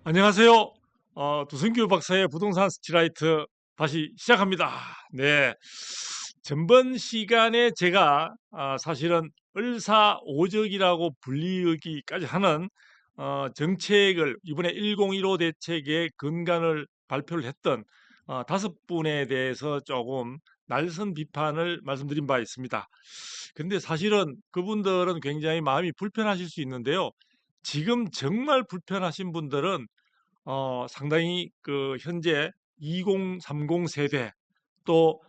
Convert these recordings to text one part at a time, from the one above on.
안녕하세요. 두승규 박사의 부동산 스치라이트 다시 시작합니다. 네. 전번 시간에 제가 사실은 을사오적이라고 불리기까지 하는 정책을 이번에 1015 대책의 근간을 발표를 했던 다섯 분에 대해서 조금 날선 비판을 말씀드린 바 있습니다. 근데 사실은 그분들은 굉장히 마음이 불편하실 수 있는데요. 지금 정말 불편하신 분들은 상당히 그 현재 2030 세대 또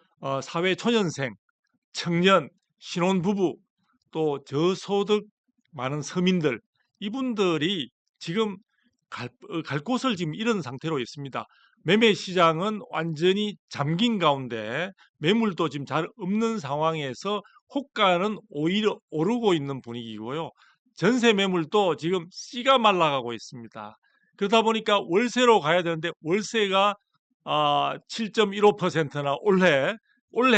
사회 초년생, 청년, 신혼부부 또 저소득 많은 서민들 이분들이 지금 갈 곳을 지금 잃은 상태로 있습니다. 매매 시장은 완전히 잠긴 가운데 매물도 지금 잘 없는 상황에서 호가는 오히려 오르고 있는 분위기고요. 전세 매물도 지금 씨가 말라가고 있습니다. 그러다 보니까 월세로 가야 되는데 월세가 7.15%나 올해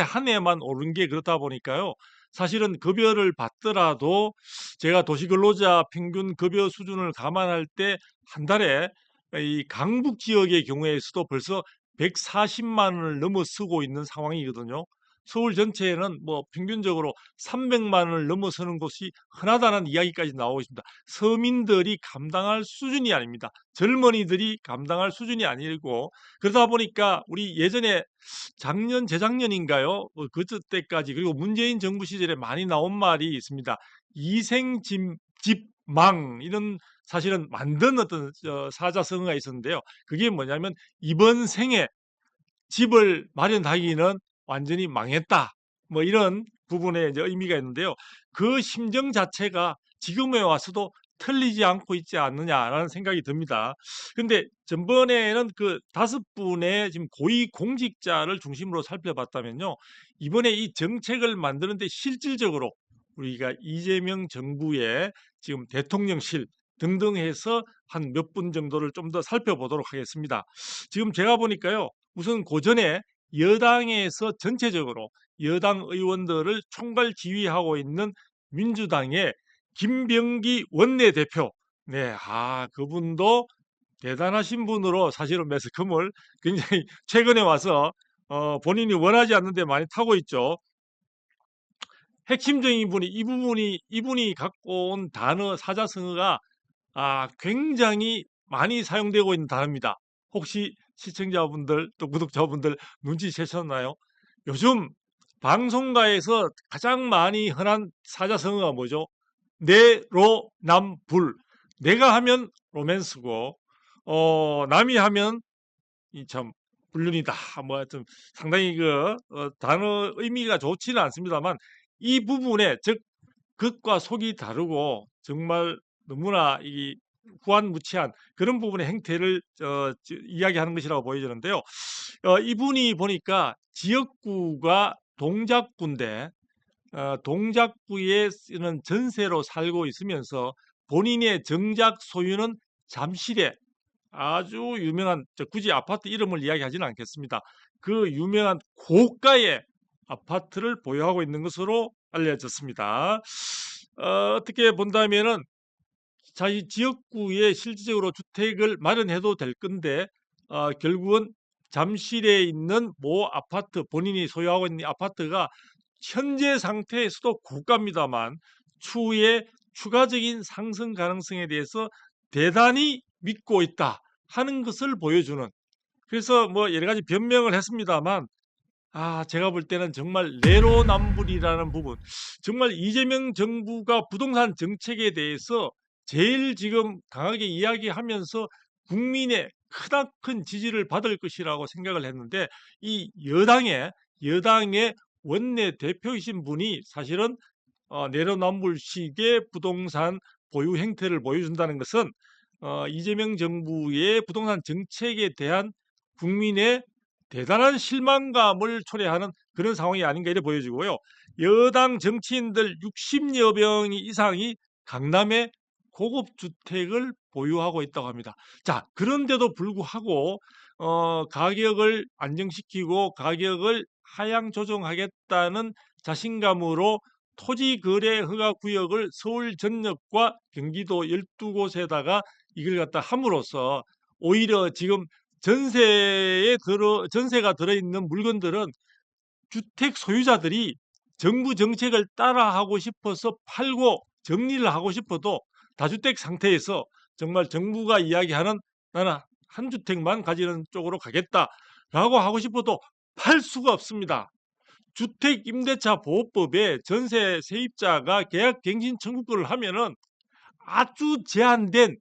한 해만 오른 게 그렇다 보니까요. 사실은 급여를 받더라도 제가 도시근로자 평균 급여 수준을 감안할 때 한 달에 이 강북 지역의 경우에서도 벌써 140만 원을 넘어서고 있는 상황이거든요. 서울 전체에는 뭐 평균적으로 300만 원을 넘어서는 곳이 흔하다는 이야기까지 나오고 있습니다. 서민들이 감당할 수준이 아닙니다. 젊은이들이 감당할 수준이 아니고 그러다 보니까 우리 예전에 작년 재작년인가요? 그때까지 그리고 문재인 정부 시절에 많이 나온 말이 있습니다. 이생집망 이런 사실은 만든 어떤 사자성어가 있었는데요. 그게 뭐냐면 이번 생에 집을 마련하기는 완전히 망했다. 뭐 이런 부분에 이제 의미가 있는데요. 그 심정 자체가 지금에 와서도 틀리지 않고 있지 않느냐라는 생각이 듭니다. 근데 전번에는 그 다섯 분의 지금 고위 공직자를 중심으로 살펴봤다면요. 이번에 이 정책을 만드는데 실질적으로 우리가 이재명 정부의 지금 대통령실 등등 해서 한 몇 분 정도를 좀 더 살펴보도록 하겠습니다. 지금 제가 보니까요. 우선 고전에 여당에서 전체적으로 여당 의원들을 총괄 지휘하고 있는 민주당의 김병기 원내대표. 네, 그분도 대단하신 분으로 사실은 매스컴을 굉장히 최근에 와서 본인이 원하지 않는데 많이 타고 있죠. 핵심적인 분이 이분이 갖고 온 단어 사자성어가 굉장히 많이 사용되고 있는 단어입니다. 혹시 시청자분들 또 구독자분들 눈치채셨나요? 요즘 방송가에서 가장 많이 흔한 사자성어가 뭐죠? 내로남불. 내가 하면 로맨스고 남이 하면 이 참 불륜이다. 뭐 하여튼 상당히 그 단어 의미가 좋지는 않습니다만 이 부분에 즉 겉과 속이 다르고 정말 너무나 이 후한무치한 그런 부분의 행태를 이야기하는 것이라고 보여지는데요. 이분이 보니까 지역구가 동작구인데 동작구에 쓰는 전세로 살고 있으면서 본인의 정작 소유는 잠실에 아주 유명한 굳이 아파트 이름을 이야기하지는 않겠습니다. 그 유명한 고가의 아파트를 보유하고 있는 것으로 알려졌습니다. 어떻게 본다면은 자기 지역구에 실질적으로 주택을 마련해도 될 건데 결국은 잠실에 있는 모 아파트 본인이 소유하고 있는 아파트가 현재 상태에서도 고가입니다만 추후에 추가적인 상승 가능성에 대해서 대단히 믿고 있다 하는 것을 보여주는 그래서 뭐 여러 가지 변명을 했습니다만 제가 볼 때는 정말 내로남불이라는 부분 정말 이재명 정부가 부동산 정책에 대해서 제일 지금 강하게 이야기하면서 국민의 크나큰 지지를 받을 것이라고 생각을 했는데 이 여당의 원내대표이신 분이 사실은 내로남불식의 부동산 보유 행태를 보여준다는 것은 이재명 정부의 부동산 정책에 대한 국민의 대단한 실망감을 초래하는 그런 상황이 아닌가 이래 보여지고요. 여당 정치인들 60여 명 이상이 강남에 고급 주택을 보유하고 있다고 합니다. 자, 그런데도 불구하고 가격을 안정시키고 가격을 하향 조정하겠다는 자신감으로 토지 거래 허가 구역을 서울 전역과 경기도 12곳에다가 이걸 갖다 함으로써 오히려 지금 전세가 들어있는 물건들은 주택 소유자들이 정부 정책을 따라하고 싶어서 팔고 정리를 하고 싶어도 다주택 상태에서 정말 정부가 이야기하는 나는 한 주택만 가지는 쪽으로 가겠다라고 하고 싶어도 팔 수가 없습니다. 주택임대차 보호법에 전세 세입자가 계약 갱신 청구권을 하면은 아주 제한된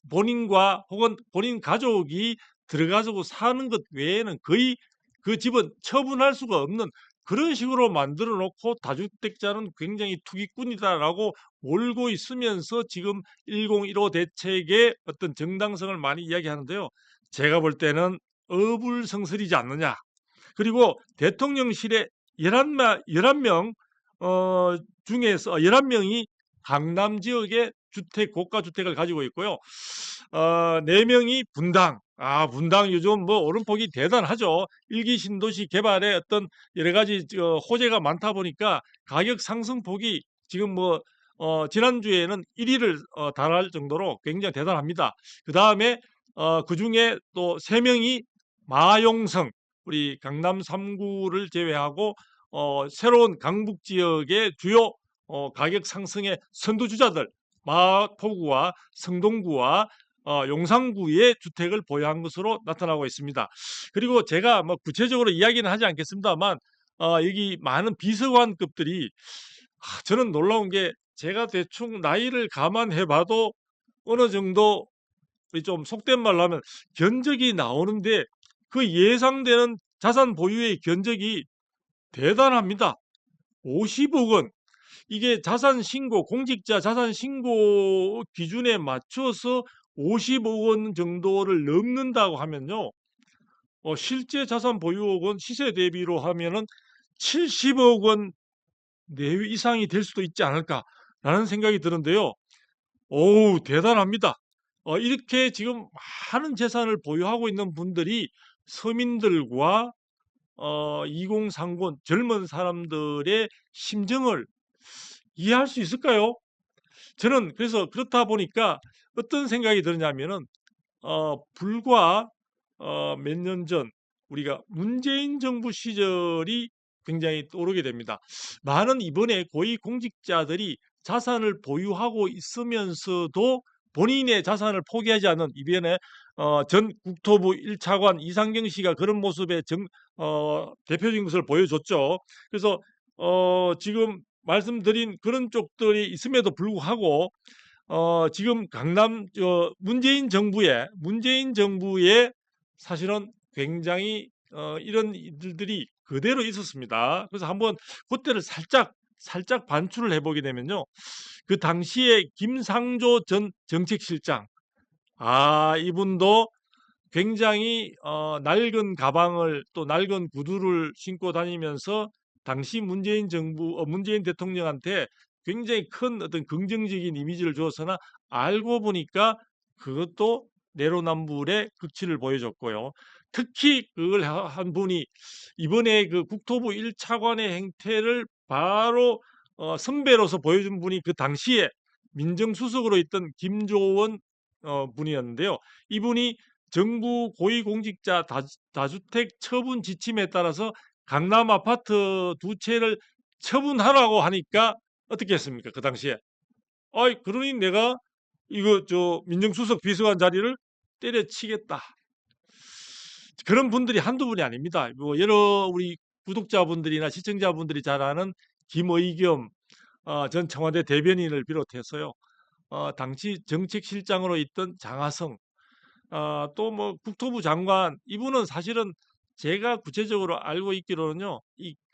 본인과 혹은 본인 가족이 들어가지고 사는 것 외에는 거의 그 집은 처분할 수가 없는 그런 식으로 만들어 놓고 다주택자는 굉장히 투기꾼이다라고 몰고 있으면서 지금 1015 대책의 어떤 정당성을 많이 이야기하는데요. 제가 볼 때는 어불성설이지 않느냐. 그리고 대통령실에 11명 중에서 11명이 강남 지역의 고가 주택을 가지고 있고요. 4명이 분당. 분당 요즘 뭐 오름폭이 대단하죠. 일기 신도시 개발에 어떤 여러 가지 호재가 많다 보니까 가격 상승폭이 지금 뭐 지난주에는 1위를 달할 정도로 굉장히 대단합니다. 그다음에 그중에 또 3명이 마용성 우리 강남 3구를 제외하고 새로운 강북 지역의 주요 가격 상승의 선두주자들 마포구와 성동구와 용산구의 주택을 보유한 것으로 나타나고 있습니다. 그리고 제가 뭐 구체적으로 이야기는 하지 않겠습니다만 여기 많은 비서관급들이 저는 놀라운 게 제가 대충 나이를 감안해 봐도 어느 정도 좀 속된 말로 하면 견적이 나오는데 그 예상되는 자산 보유의 견적이 대단합니다. 50억 원. 이게 자산 신고, 공직자 자산 신고 기준에 맞춰서 50억 원 정도를 넘는다고 하면요. 실제 자산 보유액은 시세 대비로 하면은 70억 원 내외 이상이 될 수도 있지 않을까라는 생각이 드는데요. 오우, 대단합니다. 이렇게 지금 많은 재산을 보유하고 있는 분들이 서민들과 2030 젊은 사람들의 심정을 이해할 수 있을까요? 저는 그래서 그렇다 보니까 어떤 생각이 드냐면은 불과 몇 년 전 우리가 문재인 정부 시절이 굉장히 떠오르게 됩니다. 많은 이번에 고위공직자들이 자산을 보유하고 있으면서도 본인의 자산을 포기하지 않는 이번에 전 국토부 1차관 이상경 씨가 그런 모습의 대표적인 것을 보여줬죠. 그래서 지금 말씀드린 그런 쪽들이 있음에도 불구하고 지금 문재인 정부의 사실은 굉장히 이런 일들이 그대로 있었습니다. 그래서 한번 그때를 살짝 반추를 해보게 되면요. 그 당시에 김상조 전 정책실장, 이분도 굉장히 낡은 가방을 또 낡은 구두를 신고 다니면서 당시 문재인 대통령한테 굉장히 큰 어떤 긍정적인 이미지를 주었으나 알고 보니까 그것도 내로남불의 극치를 보여줬고요. 특히 그걸 한 분이 이번에 그 국토부 1차관의 행태를 바로 선배로서 보여준 분이 그 당시에 민정수석으로 있던 김조원 분이었는데요. 이분이 정부 고위공직자 다주택 처분 지침에 따라서 강남 아파트 2채를 처분하라고 하니까 어떻게 했습니까? 그 당시에. 그러니 내가 이거 민정수석 비서관 자리를 때려치겠다. 그런 분들이 한두 분이 아닙니다. 뭐 여러 우리 구독자분들이나 시청자분들이 잘 아는 김의겸 전 청와대 대변인을 비롯해서요. 당시 정책실장으로 있던 장하성 또 뭐 국토부 장관 이분은 사실은 제가 구체적으로 알고 있기로는요.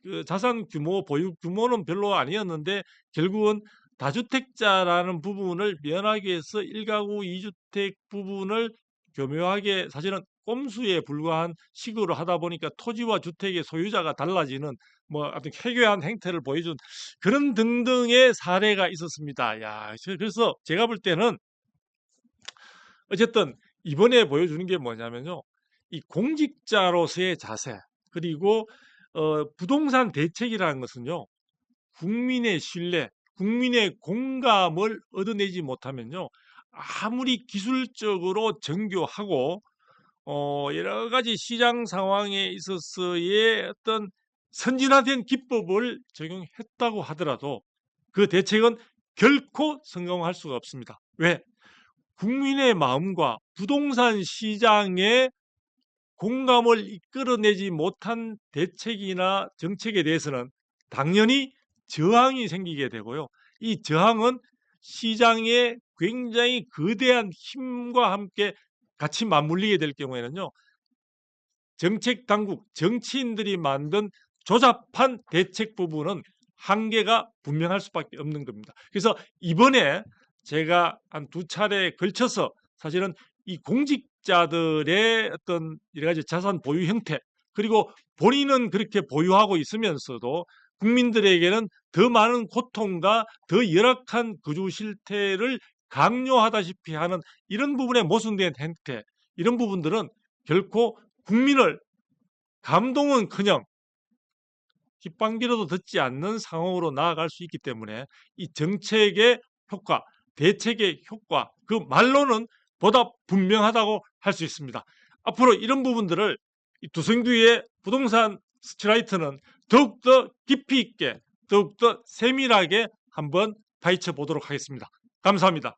그 자산 규모 보유 규모는 별로 아니었는데 결국은 다주택자라는 부분을 면하기 위해서 1가구 2주택 부분을 교묘하게 사실은 꼼수에 불과한 식으로 하다 보니까 토지와 주택의 소유자가 달라지는 뭐 아무튼 해괴한 행태를 보여준 그런 등등의 사례가 있었습니다. 야, 그래서 제가 볼 때는 어쨌든 이번에 보여주는 게 뭐냐면요. 이 공직자로서의 자세, 그리고 부동산 대책이라는 것은요. 국민의 신뢰, 국민의 공감을 얻어내지 못하면요. 아무리 기술적으로 정교하고 여러 가지 시장 상황에 있어서의 어떤 선진화된 기법을 적용했다고 하더라도 그 대책은 결코 성공할 수가 없습니다. 왜? 국민의 마음과 부동산 시장의 공감을 이끌어내지 못한 대책이나 정책에 대해서는 당연히 저항이 생기게 되고요. 이 저항은 시장의 굉장히 거대한 힘과 함께 같이 맞물리게 될 경우에는요. 정책 당국, 정치인들이 만든 조잡한 대책 부분은 한계가 분명할 수밖에 없는 겁니다. 그래서 이번에 제가 한 두 차례에 걸쳐서 사실은 이 공직자들의 어떤 여러 가지 자산 보유 형태, 그리고 본인은 그렇게 보유하고 있으면서도 국민들에게는 더 많은 고통과 더 열악한 거주 실태를 강요하다시피 하는 이런 부분에 모순된 행태, 이런 부분들은 결코 국민을 감동은커녕 깃방귀로도 듣지 않는 상황으로 나아갈 수 있기 때문에 이 정책의 효과, 대책의 효과, 그 말로는 보다 분명하다고 할 수 있습니다. 앞으로 이런 부분들을 두성규의 부동산 스트라이트는 더욱더 깊이 있게, 더욱더 세밀하게 한번 파헤쳐 보도록 하겠습니다. 감사합니다.